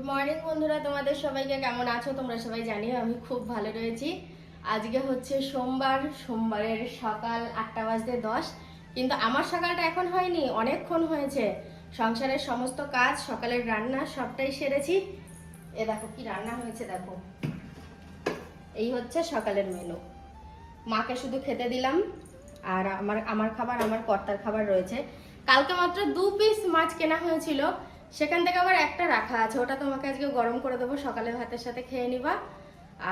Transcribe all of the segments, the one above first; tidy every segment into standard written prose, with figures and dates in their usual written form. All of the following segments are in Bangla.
মর্নিং বন্ধুরা, তোমাদের সবাইকে কেমন আছো? তোমরা সবাই জানিও আমি খুব ভালো রয়েছি। আজকে হচ্ছে সোমবারের সকাল 8:10, কিন্তু আমার সকালটা এখন হয়নি, অনেকক্ষণ হয়েছে। সংসারের সমস্ত কাজ, সকালের রান্না সবটাই সেরেছি। এ দেখো কি রান্না হয়েছে, দেখো এই হচ্ছে সকালের মেনু। মাকে শুধু খেতে দিলাম, আর আমার খাবার, আমার কর্তার খাবার রয়েছে। কালকে মাত্র 2 পিস মাছ কেনা হয়েছিল, সেখান থেকে আবার একটা রাখা আছে, ওটা তোমাকে আজকে গরম করে দেবো, সকালে ভাতের সাথে খেয়ে নিবা।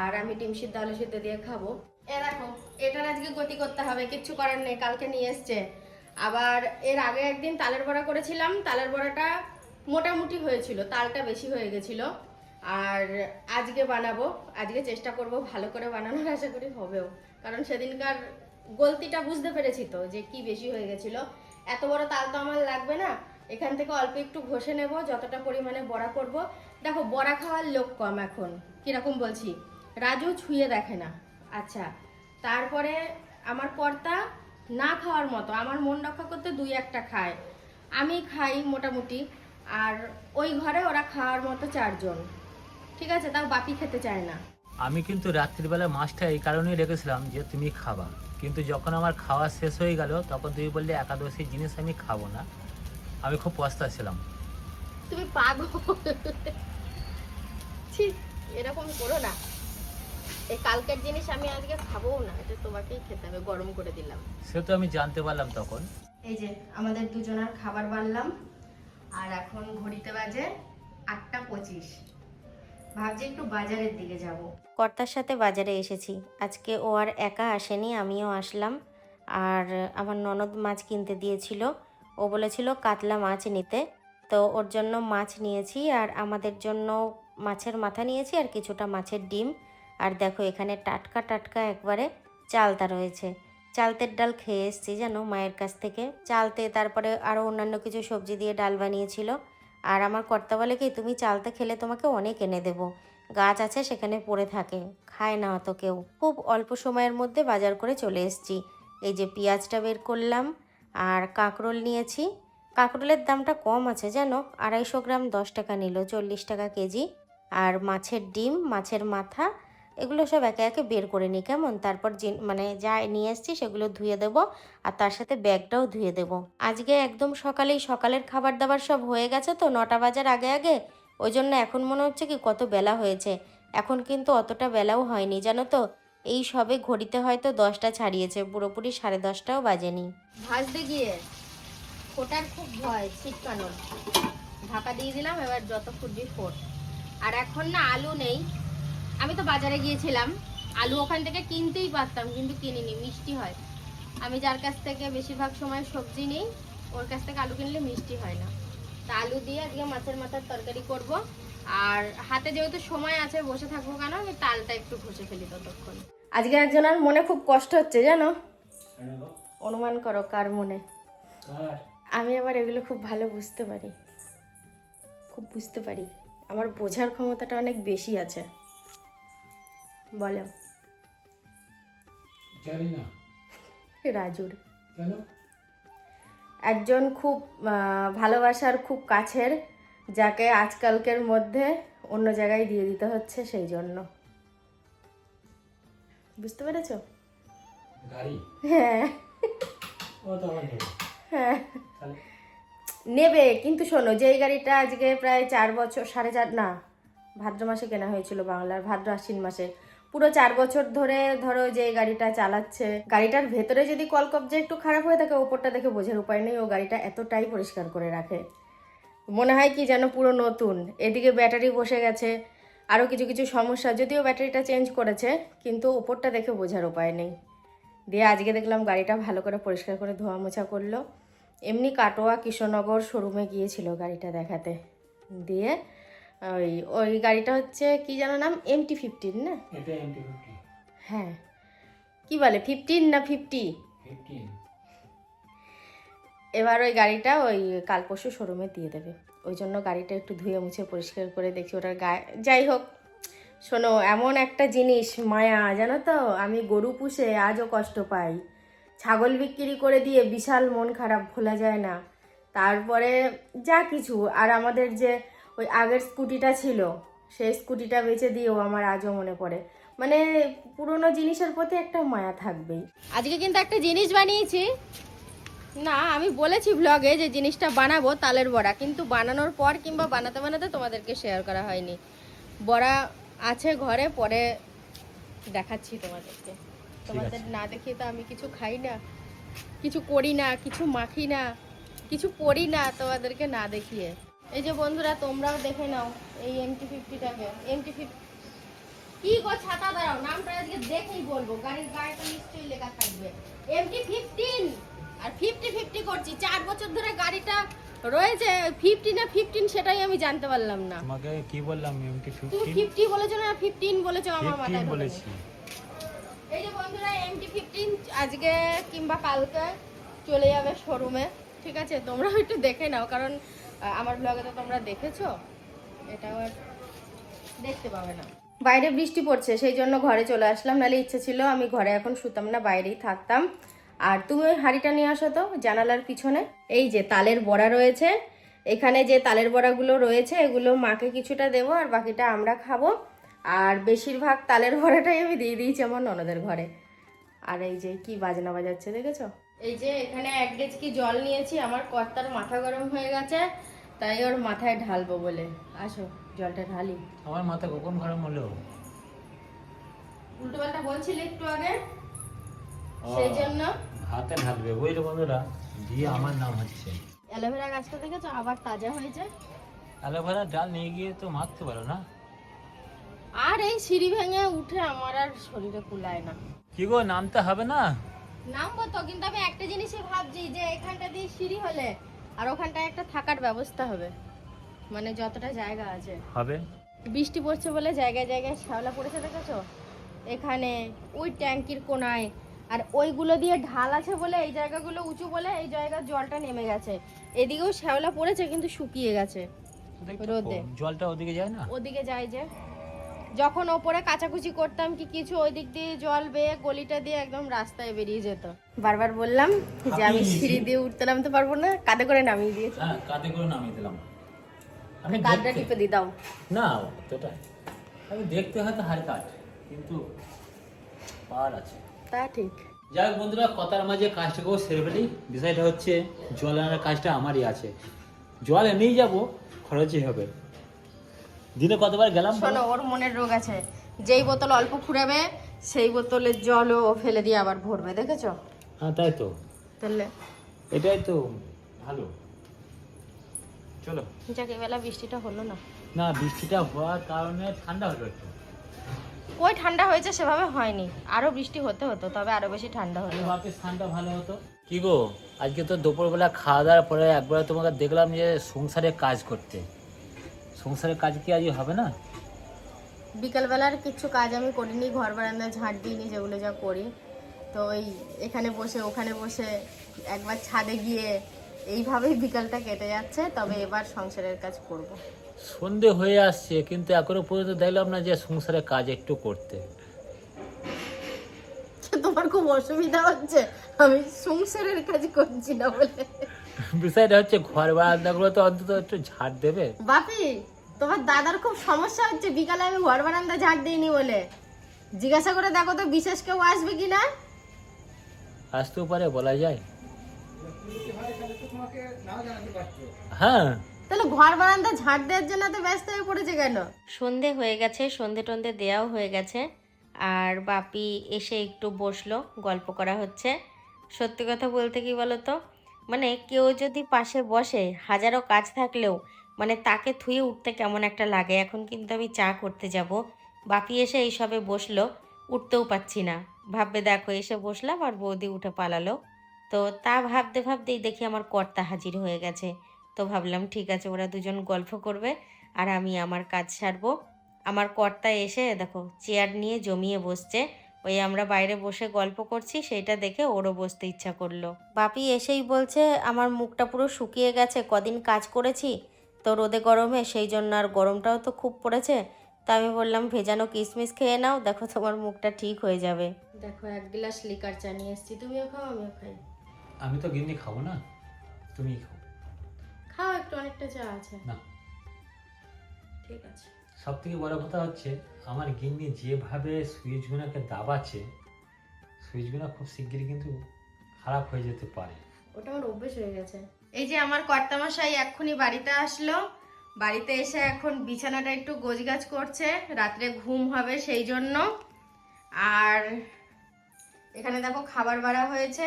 আর আমি ডিম সিদ্ধ আলু সিদ্ধ দিয়ে খাবো। এ দেখো, এটার আজকে গতি করতে হবে, কিচ্ছু করার নেই, কালকে নিয়ে এসছে। আবার এর আগে একদিন তালের বড়া করেছিলাম, তালের বড়াটা মোটামুটি হয়েছিল, তালটা বেশি হয়ে গেছিল। আর আজকে বানাবো, আজকে চেষ্টা করব ভালো করে বানানোর, আশা করি হবেও। কারণ সেদিনকার গলতিটা বুঝতে পেরেছি তো, যে কি বেশি হয়ে গেছিল। এত বড় তাল তো আমার লাগবে না, এখান থেকে অল্প একটু ঘষে নেব, যতটা পরিমাণে বড়া করব। দেখো, বড়া খাওয়ার লোক কম এখন, কিরকম বলছি, রাজু ছুঁয়ে দেখে না। আচ্ছা, তারপরে আমার কর্তা না খাওয়ার মতো, আমার মন রক্ষা করতে 2-1টা খায়, আমি খাই মোটামুটি। আর ওই ঘরে ওরা খাওয়ার মতো 4 জন, ঠিক আছে, তাও বাপি খেতে চায় না। আমি কিন্তু রাত্রিবেলা মাছটা এই কারণেই রেখেছিলাম যে তুমি খাবা, কিন্তু যখন আমার খাওয়া শেষ হয়ে গেল তখন তুমি বললে একাদশী জিনিস আমি খাবো না। আমি খুব পস্তাচ্ছিলাম। তুমি পাগল, ঠিক এরকম করো না। এই কালকের জিনিস আমি আজকে খাবোও না, এটা তোমাকেই খেতে হবে, গরম করে দিলাম। সে তো আমি জানতে পারলাম তখন। এই যে আমাদের দুজনের খাবার বানলাম, আর এখন ঘড়িতে বাজে 8:25। ভাবছি একটু বাজারের দিকে যাব। কর্তার সাথে বাজারে এসেছি আজকে। ও আর একা আসেনি, আমিও আসলাম। আর আমার ননদ মাছ কিনতে দিয়েছিল, ও বলেছিল কাতলা মাছ নিতে, তো ওর জন্য মাছ নিয়েছি। আর আমাদের জন্য মাছের মাথা নিয়েছি, আর কিছুটা মাছের ডিম। আর দেখো এখানে টাটকা টাটকা একবারে চালতা রয়েছে। চালতের ডাল খেয়ে এসেছি জানো মায়ের কাছ থেকে। চালতে তারপরে আরও অন্যান্য কিছু সবজি দিয়ে ডাল বানিয়েছিল। আর আমার কর্তা বলে কি, তুমি চালতে খেলে তোমাকে অনেক এনে দেবো, গাছ আছে সেখানে পড়ে থাকে, খায় না অত কেউ। খুব অল্প সময়ের মধ্যে বাজার করে চলে এসেছি। এই যে পেঁয়াজটা বের করলাম, আর কাঁকরোল নিয়েছি। কাঁকরোলের দামটা কম আছে জানো, 250 গ্রাম 10 টাকা নিল, 40 টাকা কেজি। আর মাছের ডিম, মাছের মাথা, এগুলো সব একে একে বের করে নিই কেমন, তারপর মানে যা নিয়ে এসেছি সেগুলো ধুয়ে দেবো, আর তার সাথে ব্যাগটাও ধুয়ে দেবো। আজকে একদম সকালের খাবার দাবার সব হয়ে গেছে তো, 9টা বাজার আগে আগে। ওই জন্য এখন মনে হচ্ছে কি কত বেলা হয়েছে, এখন কিন্তু অতটা বেলাও হয়নি জানো তো। এই সবে ঘড়িতে হয়তো 10টা ছাড়িয়েছে, পুরোপুরি 10:30টাও বাজেনি। ভাজতে গিয়ে ফোটার খুব ভয়, ছিটকানোর। ঢাকা দিয়ে দিলাম, এবার যত ফুটবি ফোট। আর এখন না আলু নেই, আমি তো বাজারে গিয়েছিলাম, আলু ওখান থেকে কিনতেই পারতাম, কিন্তু কিনিনি, মিষ্টি হয়। আমি যার কাছ থেকে বেশিরভাগ সময় সবজি নিই, ওর কাছ থেকে আলু কিনলে মিষ্টি হয় না। তা আলু দিয়ে আজকে মাছের মাথার তরকারি করব। আর হাতে যেহেতু সময় আছে, বসে থাকবো কেন, আমি তালটা একটু ঘষে ফেলি ততক্ষণ। আজকে একজনের মনে খুব কষ্ট হচ্ছে জানো, অনুমান করো কার মনে? আমি আবার এগুলো খুব ভালো বুঝতে পারি, খুব বুঝতে পারি, আমার বোঝার ক্ষমতাটা অনেক বেশি আছে। বলো। রাজুর একজন খুব ভালোবাসার, খুব কাছের, যাকে আজকালকের মধ্যে অন্য জায়গায় দিয়ে দিতে হচ্ছে, সেই জন্য। বুঝতে পেরেছো? হ্যাঁ হ্যাঁ, নেবে, কিন্তু শোনো, যেই গাড়িটা আজকে প্রায় 4 বছর, 4.5 না, ভাদ্র মাসে কেনা হয়েছিল, বাংলার ভাদ্র আশ্বিন মাসে, পুরো 4 বছর ধরে ধরো যে গাড়িটা চালাচ্ছে, গাড়িটার ভেতরে যদি কলকব্জা একটু খারাপ হয়ে থাকে, ওপরটা দেখে বোঝার উপায় নেই, ও গাড়িটা এতটাই পরিষ্কার করে রাখে, মনে হয় কি যেন পুরো নতুন। এদিকে ব্যাটারি বসে গেছে, আরও কিছু কিছু সমস্যা, যদিও ব্যাটারিটা চেঞ্জ করেছে, কিন্তু ওপরটা দেখে বোঝার উপায় নেই। দিয়ে আজকে দেখলাম গাড়িটা ভালো করে পরিষ্কার করে ধোয়া মোছা করলো। এমনি কাটোয়া কৃষ্ণনগর শোরুমে গিয়েছিল গাড়িটা দেখাতে। দিয়ে ওই ওই গাড়িটা হচ্ছে কি যেন নাম, MT-15 না? হ্যাঁ, কি বলে 15 না 50? এবার ওই গাড়িটা ওই কাল পরশু শোরুমে দিয়ে দেবে, ওই জন্য গাড়িটা একটু ধুয়ে মুছে পরিষ্কার করে দেখছি ওটার গায়ে। যাই হোক, শোনো, এমন একটা জিনিস মায়া জানো তো, আমি গরু পুষে আজও কষ্ট পাই, ছাগল বিক্রি করে দিয়ে বিশাল মন খারাপ, ভোলা যায় না। তারপরে যা কিছু, আর আমাদের যে ওই আগের স্কুটিটা ছিল, সেই স্কুটিটা বেচে দিয়েও আমার আজও মনে পড়ে। মানে পুরোনো জিনিসের প্রতি একটা মায়া থাকবেই। আজকে কিন্তু একটা জিনিস বানিয়েছি, না আমি বলেছি ব্লগে যে জিনিসটা বানাবো তালের বড়া, কিন্তু বানানোর পর কিংবা বানাতে বানাতে তোমাদেরকে শেয়ার করা হয়নি। বড়া আছে ঘরে, পরে দেখাচ্ছি তোমাদেরকে। তোমাদের না দেখিয়ে তো আমি কিছু খাই না, কিছু করি না, কিছু মাখি না, কিছু পড়ি না তোমাদেরকে না দেখিয়ে। এই যে বন্ধুরা তোমরাও দেখে নাও এই MT-50টাকে। MT-50 কি গো, ছাতা দাঁড়াও, নামটা আজকে দেখেই বলবো, গাড়ির গায়ে তো নিশ্চয়ই লেখা থাকবে MT-15। আর 50-50 করছি, 4 বছর ধরে গাড়িটা রয়েছে, 50 না 15 সেটাই আমি জানতে পারলাম না। তোমাকে কি বললাম MT-50? তুমি 50 বলেছো না 15 বলেছো, আমার মাথায় 15 ঢোকেনি। বলেছি। এই যে বন্ধুরা MT-15 আজকে কিংবা কালকে চলে যাবে শোরুমে, ঠিক আছে? তোমরা একটু দেখে নাও, কারণ আমার ব্লগে তো তোমরা দেখেছো, এটাও আর দেখতে পাবে না। বাইরে বৃষ্টি পড়ছে, সেই জন্য ঘরে চলে আসলাম, নাহলে ইচ্ছে ছিল আমি ঘরে এখন শুতাম না, বাইরেই থাকতাম। আর তুমি ওই হাঁড়িটা নিয়ে আসো তো জানালার পিছনে। এই যে তালের বড়া রয়েছে, এখানে যে তালের বড়াগুলো রয়েছে এগুলো মাকে কিছুটা দেবো আর বাকিটা আমরা খাবো। আর বেশিরভাগ তালের বড়াটাই আমি দিয়ে দিয়েছি আমার ননদের ঘরে। আর এই যে কি বাজনা বাজাচ্ছে দেখেছো? এই যে এখানে 1 ডেচকি জল নিয়েছি, আমার কর্তার মাথা গরম হয়ে গেছে, তাই ওর মাথায় ঢালবো বলে। আসো জলটা ঢালি। আমার মাথা কখন গরম হলো? উল্টো পাল্টা বলছিলে একটু আগে, সেই জন্য। হাতে ঢালবে বুঝলে বন্ধুরা, দিয়ে আমার নাম হচ্ছে। অ্যালোভেরা গাছটা দেখেছো আবার তাজা হয়েছে। অ্যালোভেরা ডাল নিয়ে গিয়ে তো মাখতে পারো না? আর এই সিঁড়ি ভেঙে উঠে আমার আর শরীরে কুলায় না। কি গো, নামতে হবে না? নামবো তো, কিন্তু আমি একটা জিনিসই ভাবছি যে এখানটা দিয়ে সিঁড়ি হলে আর ওখানটায় একটা থাকার ব্যবস্থা হবে, মানে যতটা জায়গা আছে। হবে। বৃষ্টি পড়ছে বলে জায়গায় জায়গায় শ্যাওলা পড়েছে দেখেছো, এখানে ওই ট্যাঙ্কির কোনায়, আর ওইগুলো দিয়ে ঢাল আছে বলে এই জায়গাগুলো উঁচু বলে এই জায়গার জলটা নেমে গেছে। এদিকেও শ্যাওলা পড়েছে কিন্তু শুকিয়ে গেছে রোদে। জলটা ওদিকে যায় না? ওদিকে যায় যে, যখন ওপরে কাচাকুচি করতাম কি কিছু, ওই দিক দিয়ে জল বেয়ে গলিটা দিয়ে একদম রাস্তায় বেরিয়ে যেত। বারবার বললাম যে আমি সিঁড়ি দিয়ে উঠতে নামতে পারবো না, কাঁধে করে নামিয়ে দিয়েছি। হ্যাঁ, কাঁধে করে নামিয়ে দিলাম। আমি কাঁধটা টিপে দিয়ে দাও না, তোটা আমি দেখতে হয়তো হার কাট, কিন্তু পার আছে। তা ঠিক। যাই হোক বন্ধুরা, কথার মাঝে কাজটাকেও সেরে ফেলি। বিষয়টা হচ্ছে জল আনার কাজটা আমারই আছে। জল এনেই যাবো, খরচই হবে। দিনে কতবার গেলাম? শোনো, ওর মনের রোগ আছে, যেই বোতল অল্প ফুরাবে সেই বোতলের জলও ও ফেলে দিয়ে আবার ভরবে, দেখেছো? হ্যাঁ তাই তো, তাহলে এটাই তো ভালো। চলো। যাকে বেলা বৃষ্টিটা হলো না। না, বৃষ্টিটা হওয়ার কারণে ঠান্ডা হলো একটু। ওই ঠান্ডা হয়েছে সেভাবে হয়নি, আরো বৃষ্টি হতে হতো তবে আরো বেশি ঠান্ডা হতো। বাপের ঠান্ডা ভালো হতো। কি গো, আজকে তো দুপুরবেলা খাওয়া দাওয়ার পরে একবার তোমাকে দেখলাম যে সংসারে কাজ করতে। সংসারের কাজ কি আজ হবে না? বিকালবেলার কিছু কাজ আমি করিনি, ঘর বারান্দা ঝাঁট দিইনি, যেগুলো যা করি। তো ওই এখানে বসে ওখানে বসে একবার ছাদে গিয়ে এইভাবেই বিকালটা কেটে যাচ্ছে, তবে এবার সংসারের কাজ করব। সন্ধে হয়ে আসছে কিন্তু এখনো পর্যন্ত দেখলাম না যে সংসারের কাজ একটু করতে। তোমার খুব অসুবিধা হচ্ছে আমি সংসারের কাজ করছি না বলে? বিষয়টা হচ্ছে ঘর বারান্দাগুলো তো অন্তত একটু ঝাড় দেবে। বাপি, তোমার দাদার খুব সমস্যা হচ্ছে বিকালে আমি ঘর বারান্দা ঝাড় দিইনি বলে। জিজ্ঞাসা করে দেখো তো বিশেষ কেউ আসবে কিনা। আসতেও পারে, বলা যায়। হ্যাঁ, তাহলে ঘর বারান্দা ঝাড় দেওয়ার জন্য তো ব্যস্ত হয়ে পড়েছে কেন? সন্ধে হয়ে গেছে, সন্ধে টন্ধে দেওয়াও হয়ে গেছে, আর বাপি এসে একটু বসলো, গল্প করা হচ্ছে। সত্যি কথা বলতে কি বলো তো, মানে কেউ যদি পাশে বসে হাজারো কাজ থাকলেও মানে তাকে থুয়ে উঠতে কেমন একটা লাগে। এখন কিন্তু আমি চা করতে যাব, বাপি এসে এইসবে বসলো, উঠতেও পাচ্ছি না। ভাববে দেখো এসে বসলাম আর বৌদি উঠে পালালো। তো তা ভাবতে ভাবতেই দেখি আমার কর্তা হাজির হয়ে গেছে। তো ভাবলাম ঠিক আছে, ওরা দুজন গল্প করবে আর আমি আমার কাজ সারবো। আমার কর্তা এসে দেখো চেয়ার নিয়ে জমিয়ে বসছে, ওই আমরা বাইরে বসে গল্প করছি সেইটা দেখে ওরও বসতে ইচ্ছা করলো। বাপি এসেই বলছে আমার মুখটা পুরো শুকিয়ে গেছে, কদিন কাজ করেছি তো রোদে গরমে, সেই জন্য, আর গরমটাও তো খুব পড়েছে। তা আমি বললাম ভেজানো কিশমিশ খেয়ে নাও, দেখো তোমার মুখটা ঠিক হয়ে যাবে। দেখো 1 গ্লাস লিকার চা নিয়ে এসেছি, তুমিও খাও আমিও খাই। আমি তো গিন্নি খাবো না, তুমি খাও। খাও একটু, অনেকটা চা আছে। না, ঠিক আছে। সব থেকে বড় কথা হচ্ছে আমার গিন্নি যেভাবে সুইচগুলোকে দাবাচ্ছে, সুইচগুলো খুব শিগগিরই কিন্তু খারাপ হয়ে যেতে পারে। ওটা আমার অভ্যেস হয়ে গেছে। এই যে আমার কর্তামশাই এক্ষুনি বাড়িতে আসলো, বাড়িতে এসে এখন বিছানাটা একটু গোছগাছ করছে, রাত্রে ঘুম হবে সেই জন্য। আর এখানে দেখো খাবার বাড়া হয়েছে,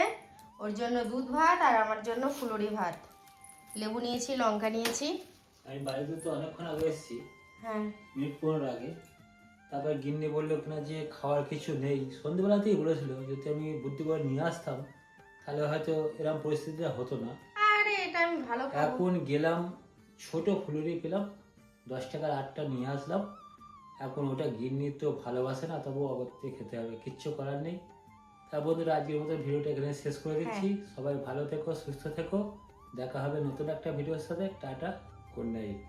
ওর জন্য দুধ ভাত আর আমার জন্য ফুলুরি ভাত। লেবু নিয়েছি, লঙ্কা নিয়েছি। আমি বাড়িতে তো অনেকক্ষণ আগে এসেছি, হ্যাঁ মিনিট 15 আগে। তারপর গিন্নি বললো কিনা যে খাওয়ার কিছু নেই, সন্ধ্যেবেলাতেই বলেছিল যদি আমি বুদ্ধি করে নিয়ে আসতাম তাহলে হয়তো এরকম পরিস্থিতিটা হতো না। আরে এটা আমি ভালো খাবো। এখন গেলাম ছোট ফুলুরি পেলাম, 10 টাকার 8টা নিয়ে আসলাম। এখন ওটা গিন্নি তো ভালোবাসে না, তবু অগত্যে খেতে হবে, কিচ্ছু করার নেই। তা বন্ধুরা আজকের মতো ভিডিওটা এখানে শেষ করে দিচ্ছি। সবাই ভালো থেকো, সুস্থ থেকো, দেখা হবে নতুন একটা ভিডিওর সাথে। Tata, good night.